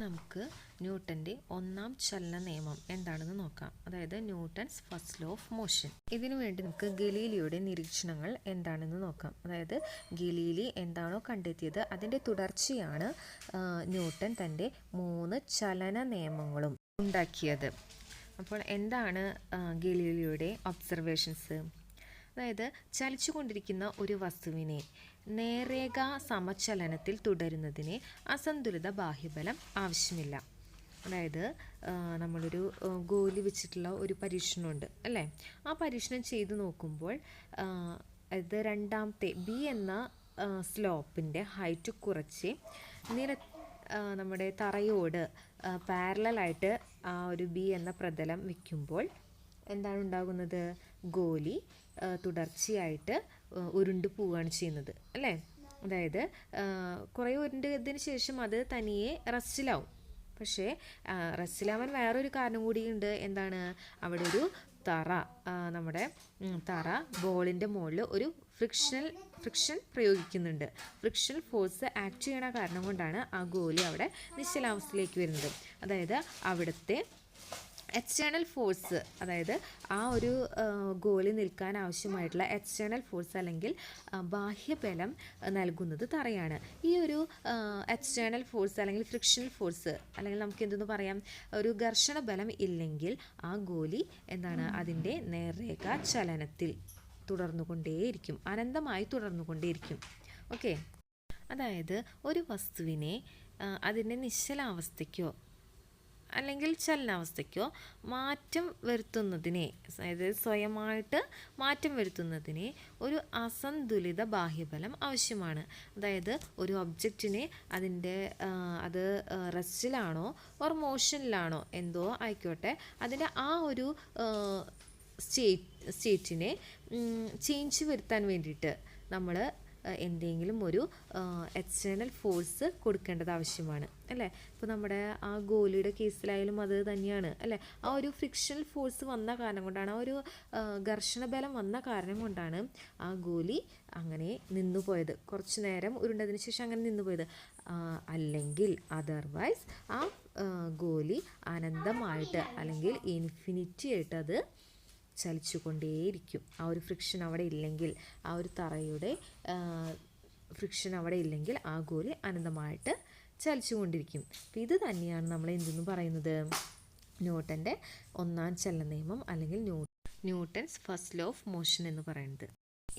നമുക്ക് ന്യൂട്ടൻ്റെ ഒന്നാം ചലന നിയമം എന്താണെന്ന് നോക്കാം. അതായത് Newton's first law of motion. ഇതിനു വേണ്ടി നമുക്ക് ഗലീലിയോയുടെ നിരീക്ഷണങ്ങൾ എന്താണെന്ന് നോക്കാം. അതായത് ഗലീലി എന്താണോ കണ്ടെത്തിയത് അതിൻ്റെ തുടർച്ചയാണ് ന്യൂട്ടൺ തൻ്റെ 3 ചലന നിയമങ്ങളും ഉണ്ടാക്കിയത്. അപ്പോൾ എന്താണ് ഗലീലിയോയുടെ ഒബ്സർവേഷൻസ്? അതായത് ചലിച്ചുകൊണ്ടിരിക്കുന്ന ഒരു വസ്തുവിനെ നേർരേഖ സമചലനത്തിൽ തുടരുന്നതിന് അസന്തുലിത ബാഹ്യബലം ആവശ്യമില്ല. അതായത് നമ്മളൊരു ഗോലി വെച്ചിട്ടുള്ള ഒരു പരീക്ഷണമുണ്ട് അല്ലേ? ആ പരീക്ഷണം ചെയ്തു നോക്കുമ്പോൾ അത് രണ്ടാമത്തെ ബി എന്ന സ്ലോപ്പിൻ്റെ ഹൈറ്റ് കുറച്ച് നമ്മുടെ തറയോട് പാരലലായിട്ട് ആ ഒരു ബി എന്ന പ്രതലം വയ്ക്കുമ്പോൾ എന്താണ് ഉണ്ടാകുന്നത്? ഗോലി തുടർച്ചയായിട്ട് ഉരുണ്ടു പോവുകയാണ് ചെയ്യുന്നത് അല്ലേ? അതായത് കുറേ ഉരുണ്ടതിന് ശേഷം അത് തനിയെ റെസ്റ്റിലാവും. പക്ഷേ റെസ്റ്റിലാവാൻ വേറൊരു കാരണം കൂടിയുണ്ട്. എന്താണ്? അവിടെ ഒരു നമ്മുടെ തറ ബോളിൻ്റെ മുകളിൽ ഒരു ഫ്രിക്ഷൻ പ്രയോഗിക്കുന്നുണ്ട്. ഫ്രിക്ഷൻ ഫോഴ്സ് ആക്ട് ചെയ്യണ കാരണം കൊണ്ടാണ് ആ ഗോലി അവിടെ നിശ്ചലാവസ്ഥയിലേക്ക് വരുന്നത്. അതായത് അവിടുത്തെ എക്സ്റ്റേണൽ ഫോഴ്സ്, അതായത് ആ ഒരു ഗോലി നിൽക്കാൻ ആവശ്യമായിട്ടുള്ള എക്സ്റ്റേണൽ ഫോഴ്സ് അല്ലെങ്കിൽ ബാഹ്യബലം നൽകുന്നത് തറയാണ്. ഈ ഒരു എക്സ്റ്റേണൽ ഫോഴ്സ് അല്ലെങ്കിൽ ഫ്രിക്ഷണൽ ഫോഴ്സ് അല്ലെങ്കിൽ നമുക്ക് എന്തെന്ന് പറയാം, ഒരു ഘർഷണ ബലം ഇല്ലെങ്കിൽ ആ ഗോലി എന്താണ്? അതിൻ്റെ നേർരേഖ ചലനത്തിൽ തുടർന്നുകൊണ്ടേയിരിക്കും, അനന്തമായി തുടർന്നുകൊണ്ടേയിരിക്കും. ഓക്കെ, അതായത് ഒരു വസ്തുവിനെ അതിൻ്റെ നിശ്ചലാവസ്ഥയ്ക്കോ അല്ലെങ്കിൽ ചലനാവസ്ഥയ്ക്കോ മാറ്റം വരുത്തുന്നതിനെ, അതായത് സ്വയമായിട്ട് മാറ്റം വരുത്തുന്നതിന് ഒരു അസന്തുലിത ബാഹ്യബലം ആവശ്യമാണ്. അതായത് ഒരു ഒബ്ജക്റ്റിനെ അത് റെസ്റ്റിലാണോ ഓർ മോഷനിലാണോ എന്തോ ആയിക്കോട്ടെ, അതിൻ്റെ ആ ഒരു സ്റ്റേറ്റിനെ ചേഞ്ച് വരുത്താൻ വേണ്ടിയിട്ട് നമ്മൾ എന്തെങ്കിലും ഒരു എക്സ്റ്റേണൽ ഫോഴ്സ് കൊടുക്കേണ്ടത് ആവശ്യമാണ് അല്ലേ? ഇപ്പോൾ നമ്മുടെ ആ ഗോലിയുടെ കേസിലായാലും അത് തന്നെയാണ് അല്ലേ? ആ ഒരു ഫ്രിക്ഷണൽ ഫോഴ്സ് വന്ന കാരണം കൊണ്ടാണ്, ആ ഒരു ഘർഷണ ബലം വന്ന കാരണം കൊണ്ടാണ് ആ ഗോലി അങ്ങനെ നിന്നുപോയത്. കുറച്ച് നേരം ഉരുണ്ടതിന് ശേഷം അങ്ങനെ നിന്നുപോയത്. അല്ലെങ്കിൽ അതർവൈസ് ആ ഗോലി അനന്തമായിട്ട് അല്ലെങ്കിൽ ഇൻഫിനിറ്റി ആയിട്ട് അത് ചലിച്ചുകൊണ്ടേയിരിക്കും. ആ ഒരു ഫ്രിക്ഷൻ അവിടെ ഇല്ലെങ്കിൽ, ആ ഒരു തറയുടെ ഫ്രിക്ഷൻ അവിടെ ഇല്ലെങ്കിൽ ആ ഗോലി അനന്തമായിട്ട് ചലിച്ചുകൊണ്ടിരിക്കും. അപ്പോൾ ഇത് തന്നെയാണ് നമ്മൾ എന്തെന്ന് പറയുന്നത്? ന്യൂട്ടൻ്റെ ഒന്നാം ചലന നിയമം അല്ലെങ്കിൽ Newton's first law of motion എന്ന് പറയുന്നത്.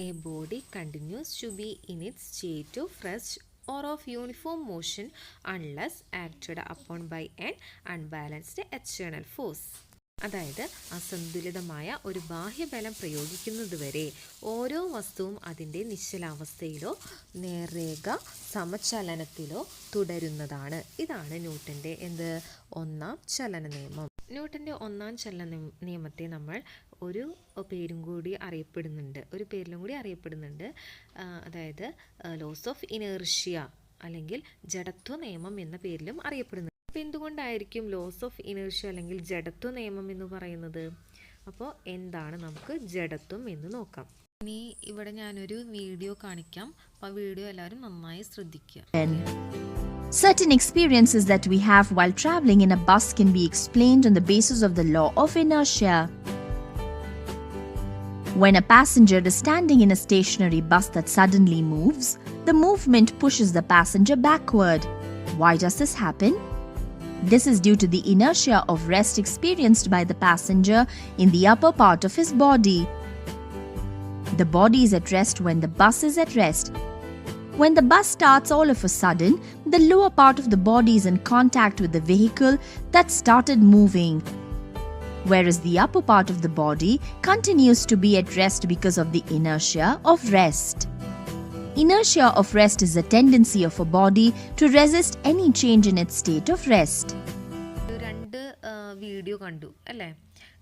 A body continues to be in its state of rest or of uniform motion unless acted upon by an unbalanced external force. അതായത് അസന്തുലിതമായ ഒരു ബാഹ്യബലം പ്രയോഗിക്കുന്നതുവരെ ഓരോ വസ്തുവും അതിൻ്റെ നിശ്ചലാവസ്ഥയിലോ നേർരേഖ സമചലനത്തിലോ തുടരുന്നതാണ്. ഇതാണ് ന്യൂട്ടൻ്റെ ഒന്നാം ചലന നിയമം. ന്യൂട്ടൻ്റെ ഒന്നാം ചലന നിയമത്തെ നമ്മൾ ഒരു പേരിലും കൂടി അറിയപ്പെടുന്നുണ്ട്. അതായത് ലോസ് ഓഫ് ഇനേർഷ്യ അല്ലെങ്കിൽ ജഡത്വ നിയമം എന്ന പേരിലും അറിയപ്പെടുന്നു. അപ്പോൾ എന്തുകൊണ്ടായിരിക്കും ലോസ് ഓഫ് ഇനേർഷ്യ അല്ലെങ്കിൽ ജഡത്വ നിയമം എന്ന് പറയുന്നത്? അപ്പോൾ എന്താണ് നമുക്ക് ജഡത്വം എന്ന് നോക്കാം. ഇനി ഇവിടെ ഞാനൊരു വീഡിയോ കാണിക്കാം. അപ്പോൾ ആ വീഡിയോ എല്ലാവരും നന്നായി ശ്രദ്ധിക്കുക. Certain experiences that we have while traveling in a bus can be explained on the basis of the law of inertia. When a passenger is standing in a stationary bus that suddenly moves, the movement pushes the passenger backward. Why does this happen? This is due to the inertia of rest experienced by the passenger in the upper part of his body. The body is at rest when the bus is at rest. When the bus starts all of a sudden, the lower part of the body is in contact with the vehicle that started moving, whereas the upper part of the body continues to be at rest because of the inertia of rest. Inertia of rest is the tendency of a body to resist any change in its state of rest. രണ്ട് video കണ്ടു അല്ലേ?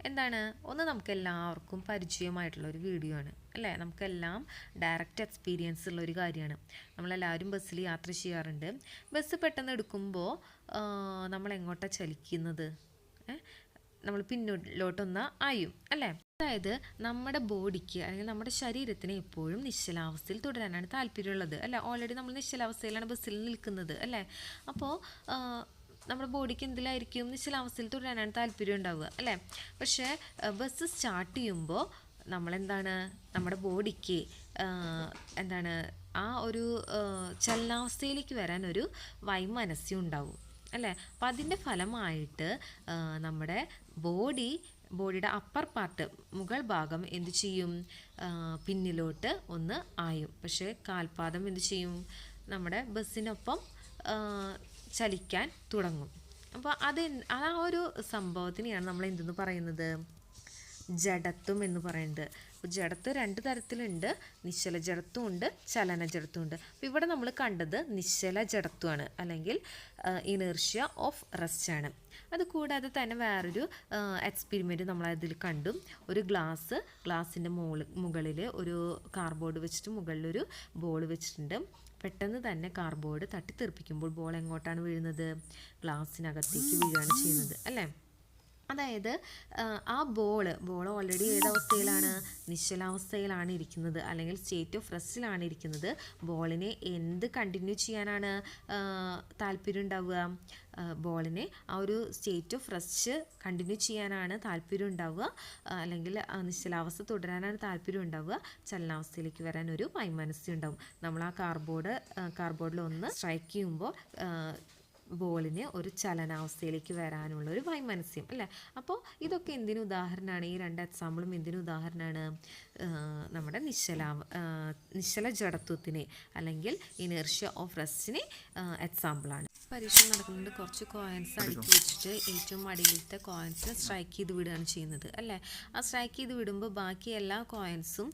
എന്താണ്? ഒന്ന് നമുക്ക് എല്ലാവർക്കും പരിചയമായിട്ടുള്ള ഒരു video ആണ് അല്ലേ? നമുക്കെല്ലാം ഡയറക്റ്റ് എക്സ്പീരിയൻസ് ഉള്ള ഒരു കാര്യമാണ്. നമ്മളെല്ലാവരും ബസ്സിൽ യാത്ര ചെയ്യാറുണ്ട്. ബസ് പെട്ടെന്ന് എടുക്കുമ്പോൾ നമ്മൾ എങ്ങോട്ടാണ് ചലിക്കുന്നത്? നമ്മൾ പിന്നിലോട്ടൊന്ന് ആയും അല്ലേ? അതായത് നമ്മുടെ ബോഡിക്ക് അല്ലെങ്കിൽ നമ്മുടെ ശരീരത്തിന് എപ്പോഴും നിശ്ചലാവസ്ഥയിൽ തുടരാനാണ് താല്പര്യമുള്ളത് അല്ലേ? ഓൾറെഡി നമ്മൾ നിശ്ചലാവസ്ഥയിലാണ് ബസ്സിൽ നിൽക്കുന്നത് അല്ലേ? അപ്പോൾ നമ്മുടെ ബോഡിക്ക് എന്തിലായിരിക്കും നിശ്ചലാവസ്ഥയിൽ തുടരാനാണ് താല്പര്യം ഉണ്ടാവുക അല്ലേ. പക്ഷേ ബസ് സ്റ്റാർട്ട് ചെയ്യുമ്പോൾ നമ്മളെന്താണ് നമ്മുടെ ബോഡിക്ക് എന്താണ് ആ ഒരു ചലനാവസ്ഥയിലേക്ക് വരാൻ ഒരു വൈമനസ്യം ഉണ്ടാവും അല്ലേ. അപ്പം അതിൻ്റെ ഫലമായിട്ട് നമ്മുടെ ബോഡിയുടെ അപ്പർ പാർട്ട് മുകൾ ഭാഗം എന്ത് ചെയ്യും, പിന്നിലോട്ട് ഒന്ന് ആയും. പക്ഷേ കാൽപാദം എന്ത് ചെയ്യും, നമ്മുടെ ബസ്സിനൊപ്പം ചലിക്കാൻ തുടങ്ങും. അപ്പോൾ ആ ഒരു സംഭവത്തിനെയാണ് നമ്മൾ എന്തെന്ന് പറയുന്നത്, ജഡത്വം എന്ന് പറയുന്നത്. അപ്പോൾ ജഡത്വം 2 തരത്തിലുണ്ട്, നിശ്ചല ജഡത്വം ഉണ്ട്, ചലന ജഡത്വം ഉണ്ട്. അപ്പോൾ ഇവിടെ നമ്മൾ കണ്ടത് നിശ്ചല ജഡത്വമാണ്, അല്ലെങ്കിൽ ഇനേർഷ്യ ഓഫ് റെസ്റ്റ് ആണ്. അതുകൂടാതെ തന്നെ വേറൊരു എക്സ്പെരിമെൻറ്റ് നമ്മളതിൽ കണ്ടു. ഒരു ഗ്ലാസിൻ്റെ മുകളിൽ ഒരു കാർഡ്ബോർഡ് വെച്ചിട്ട് മുകളിലൊരു ബോൾ വെച്ചിട്ടുണ്ട്. പെട്ടെന്ന് തന്നെ കാർഡ്ബോർഡ് തട്ടിത്തെറിപ്പിക്കുമ്പോൾ ബോൾ എങ്ങോട്ടാണ് വീഴുന്നത്, ഗ്ലാസ്സിനകത്തേക്ക് വീഴുകയാണ് ചെയ്യുന്നത് അല്ലേ. അതായത് ആ ബോൾ ഓൾറെഡി ഏതവസ്ഥയിലാണ്, നിശ്ചലാവസ്ഥയിലാണ് ഇരിക്കുന്നത്, അല്ലെങ്കിൽ സ്റ്റേറ്റ് ഓഫ് റെസ്റ്റിലാണ് ഇരിക്കുന്നത്. ബോളിനെ എന്ത് കണ്ടിന്യൂ ചെയ്യാനാണ് താല്പര്യം ഉണ്ടാവുക, ബോളിനെ ആ ഒരു സ്റ്റേറ്റ് ഓഫ് റെസ്റ്റ് കണ്ടിന്യൂ ചെയ്യാനാണ് താല്പര്യം ഉണ്ടാവുക, അല്ലെങ്കിൽ നിശ്ചലാവസ്ഥ തുടരാനാണ് താല്പര്യം ഉണ്ടാവുക. ചലനാവസ്ഥയിലേക്ക് വരാൻ ഒരു വൈമനസ്യം ഉണ്ടാവും. നമ്മൾ ആ കാർഡ്ബോർഡിൽ ഒന്ന് സ്ട്രൈക്ക് ചെയ്യുമ്പോൾ ബോളിന് ഒരു ചലനാവസ്ഥയിലേക്ക് വരാനുള്ള ഒരു വൈമനസ്യം അല്ലേ. അപ്പോൾ ഇതൊക്കെ എന്തിനു ഉദാഹരണമാണ്, ഈ 2 എക്സാമ്പിളും എന്തിനു ഉദാഹരണമാണ്, നമ്മുടെ നിശ്ചല ജഡത്വത്തിന് അല്ലെങ്കിൽ ഇനേർഷ്യ ഓഫ് റെസ്റ്റിന് എക്സാമ്പിളാണ്. പരീക്ഷ നടക്കുന്നുണ്ട്, കുറച്ച് കോയിൻസ് അടുക്കി വെച്ചിട്ട് ഏറ്റവും അടിയിലത്തെ കോയിൻസ് സ്ട്രൈക്ക് ചെയ്ത് വിടുകയാണ് ചെയ്യുന്നത് അല്ലേ. ആ സ്ട്രൈക്ക് ചെയ്ത് വിടുമ്പോൾ ബാക്കി എല്ലാ കോയിൻസും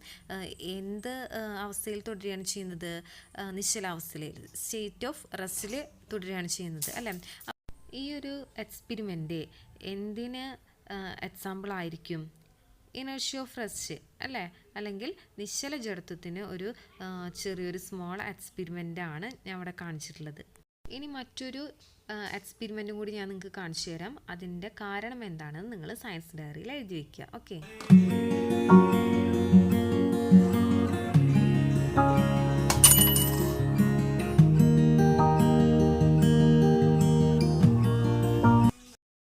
എന്ത് അവസ്ഥയിൽ തുടരുകയാണ് ചെയ്യുന്നത്, നിശ്ചലാവസ്ഥയിൽ സ്റ്റേറ്റ് ഓഫ് റെസ്റ്റിൽ തുടരുകയാണ് ചെയ്യുന്നത് അല്ലേ. ഈ ഒരു എക്സ്പെരിമെൻ്റ് എന്തിന് എക്സാമ്പിൾ ആയിരിക്കും, ഇനേർഷ്യ ഓഫ് റെസ്റ്റ് അല്ലേ, അല്ലെങ്കിൽ നിശ്ചല ജഡത്വത്തിന് ഒരു ചെറിയൊരു സ്മോൾ എക്സ്പെരിമെൻ്റ് ആണ് ഞാൻ ഇവിടെ കാണിച്ചിട്ടുള്ളത്. ഇനി മറ്റൊരു എക്സ്പെരിമെൻറ്റും കൂടി ഞാൻ നിങ്ങൾക്ക് കാണിച്ചു തരാം. അതിൻ്റെ കാരണം എന്താണെന്ന് നിങ്ങൾ സയൻസ് ഡയറിയിൽ എഴുതി വയ്ക്കുക. ഓക്കെ,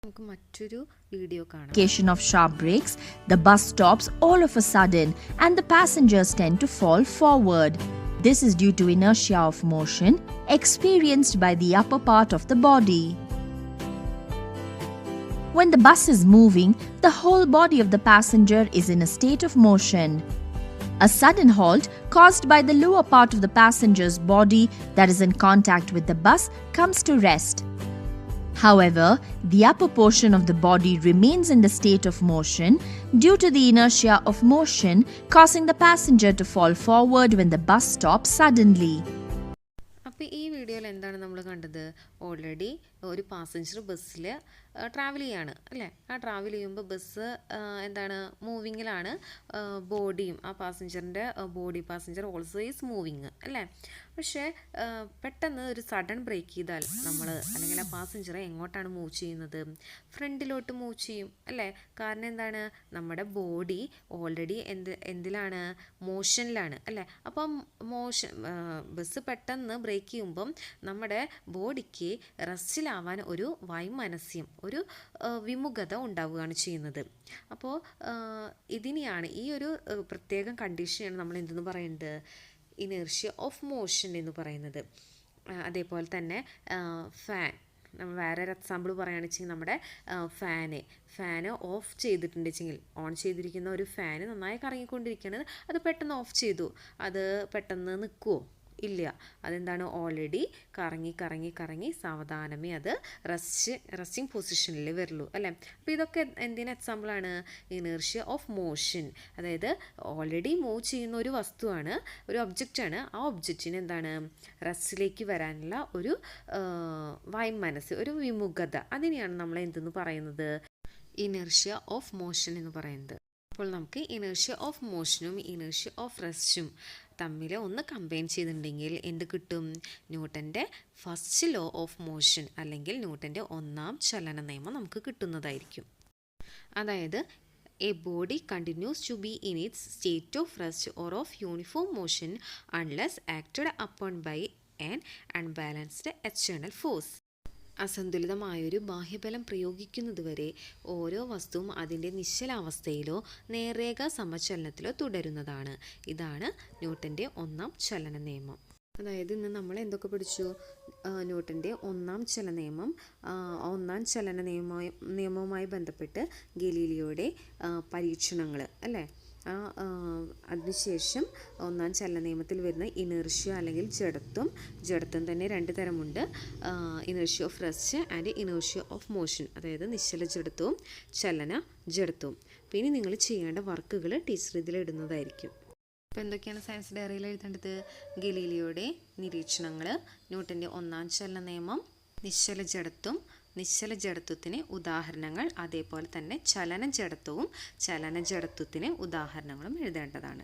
നമുക്ക് മറ്റൊരു വീഡിയോ കാണാം. Of sharp brakes, the bus stops all of a sudden and the passengers tend to fall forward. This is due to inertia of motion experienced by the upper part of the body. When the bus is moving, the whole body of the passenger is in a state of motion. A sudden halt caused by the lower part of the passenger's body that is in contact with the bus comes to rest. However, the upper portion of the body remains in the state of motion due to the inertia of motion, causing the passenger to fall forward when the bus stops suddenly. അപ്പോൾ ഈ വീഡിയോയിൽ എന്താണ് നമ്മൾ കണ്ടത്, already ഒരു passenger ബസ്സിൽ travel ചെയ്യാണ് അല്ലേ. ആ ട്രാവൽ ചെയ്യുമ്പോൾ ബസ് എന്താണ് മൂവിങ്ങിലാണ്, ബോഡിയും ആ പാസഞ്ചറിൻ്റെ പാസഞ്ചർ ഓൾസോ ഈസ് മൂവിങ് അല്ലേ. പക്ഷേ പെട്ടെന്ന് ഒരു സഡൻ ബ്രേക്ക് ചെയ്താൽ നമ്മൾ അല്ലെങ്കിൽ ആ പാസഞ്ചറെ എങ്ങോട്ടാണ് മൂവ് ചെയ്യുന്നത്, ഫ്രണ്ടിലോട്ട് മൂവ് ചെയ്യും അല്ലേ. കാരണം എന്താണ്, നമ്മുടെ ബോഡി ഓൾറെഡി എന്തിലാണ്, മോഷനിലാണ് അല്ലേ. അപ്പം ബസ് പെട്ടെന്ന് ബ്രേക്ക് ചെയ്യുമ്പം നമ്മുടെ ബോഡിക്ക് റെസ്റ്റിലാവാൻ ഒരു വൈമനസ്യം, ഒരു വിമുഖത ഉണ്ടാവുകയാണ് ചെയ്യുന്നത്. അപ്പോൾ ഇതിനെയാണ്, ഈ ഒരു പ്രത്യേകം കണ്ടീഷനാണ് നമ്മൾ എന്തെന്ന് പറയുന്നത്, ഇനേർഷ്യ ഓഫ് മോഷൻ എന്ന് പറയുന്നത്. അതേപോലെ തന്നെ ഫാൻ, നമ്മൾ വേറൊരു എക്സാമ്പിൾ പറയുകയാണെന്ന് വെച്ചെങ്കിൽ നമ്മുടെ ഫാന് ഓഫ് ചെയ്തിട്ടുണ്ടെങ്കിൽ, ഓൺ ചെയ്തിരിക്കുന്ന ഒരു ഫാന് നന്നായി കറങ്ങിക്കൊണ്ടിരിക്കുന്നത്, അത് പെട്ടെന്ന് ഓഫ് ചെയ്തു, അത് പെട്ടെന്ന് നിൽക്കുമോ, ഇല്ല. അതെന്താണ്, ഓൾറെഡി കറങ്ങി സാവധാനമേ അത് റെസ്റ്റിംഗ് പൊസിഷനിൽ വരുള്ളൂ അല്ലേ. അപ്പോൾ ഇതൊക്കെ എന്തിന് എക്സാമ്പിളാണ്, ഇനേർഷ്യ ഓഫ് മോഷൻ. അതായത് ഓൾറെഡി മൂവ് ചെയ്യുന്ന ഒരു വസ്തുവാണ്, ഒരു ഒബ്ജക്റ്റാണ്, ആ ഒബ്ജക്റ്റിന് എന്താണ്, റെസ്റ്റിലേക്ക് വരാനുള്ള ഒരു വൈമനസ്, ഒരു വിമുഖത, അതിനെയാണ് നമ്മൾ എന്തെന്ന് പറയുന്നത്, ഇനേർഷ്യ ഓഫ് മോഷൻ എന്ന് പറയുന്നത്. അപ്പോൾ നമുക്ക് ഇനേർഷ്യ ഓഫ് മോഷനും ഇനേർഷ്യ ഓഫ് റെസ്റ്റും തമ്മിൽ ഒന്ന് കമ്പൈൻ ചെയ്തിട്ടുണ്ടെങ്കിൽ എന്ത് കിട്ടും, ന്യൂട്ടൻ്റെ ഫസ്റ്റ് ലോ ഓഫ് മോഷൻ അല്ലെങ്കിൽ ന്യൂട്ടൻ്റെ 1ാം ചലന നിയമം നമുക്ക് കിട്ടുന്നതായിരിക്കും. അതായത് a body continues to be in its state of rest or of uniform motion unless acted upon by an unbalanced external force. അസന്തുലിതമായൊരു ബാഹ്യബലം പ്രയോഗിക്കുന്നതുവരെ ഓരോ വസ്തുവും അതിൻ്റെ നിശ്ചലാവസ്ഥയിലോ നേർരേഖ സമചലനത്തിലോ തുടരുന്നതാണ്. ഇതാണ് ന്യൂട്ടൻ്റെ ഒന്നാം ചലന നിയമം. അതായത് ഇന്ന് നമ്മൾ എന്തൊക്കെ പഠിച്ചു? ന്യൂട്ടൻ്റെ ഒന്നാം ചലന നിയമവുമായി ബന്ധപ്പെട്ട് ഗലീലിയോയുടെ പരീക്ഷണങ്ങൾ അല്ലേ? അതിനുശേഷം ഒന്നാം ചലന നിയമത്തിൽ വരുന്ന ഇനേർഷ്യ അല്ലെങ്കിൽ ജഡത്വം തന്നെ 2 തരമുണ്ട്. Inertia of rest and inertia of motion, അതായത് നിശ്ചല ജഡത്വവും ചലന ജഡത്വവും. പിന്നെ നിങ്ങൾ ചെയ്യേണ്ട വർക്കുകൾ ടീച്ചർ ഇതിൽ ഇടുന്നതായിരിക്കും. അപ്പോൾ എന്തൊക്കെയാണ് സയൻസ് ഡയറിയിൽ എഴുതേണ്ടത്? ഗലീലിയോയുടെ നിരീക്ഷണങ്ങൾ, ന്യൂട്ടൻ്റെ ഒന്നാം ചലന നിയമം, നിശ്ചല ജഡത്വത്തിന് ഉദാഹരണങ്ങൾ, അതേപോലെ തന്നെ ചലന ജഡത്വത്തിന് ഉദാഹരണങ്ങളും എഴുതേണ്ടതാണ്.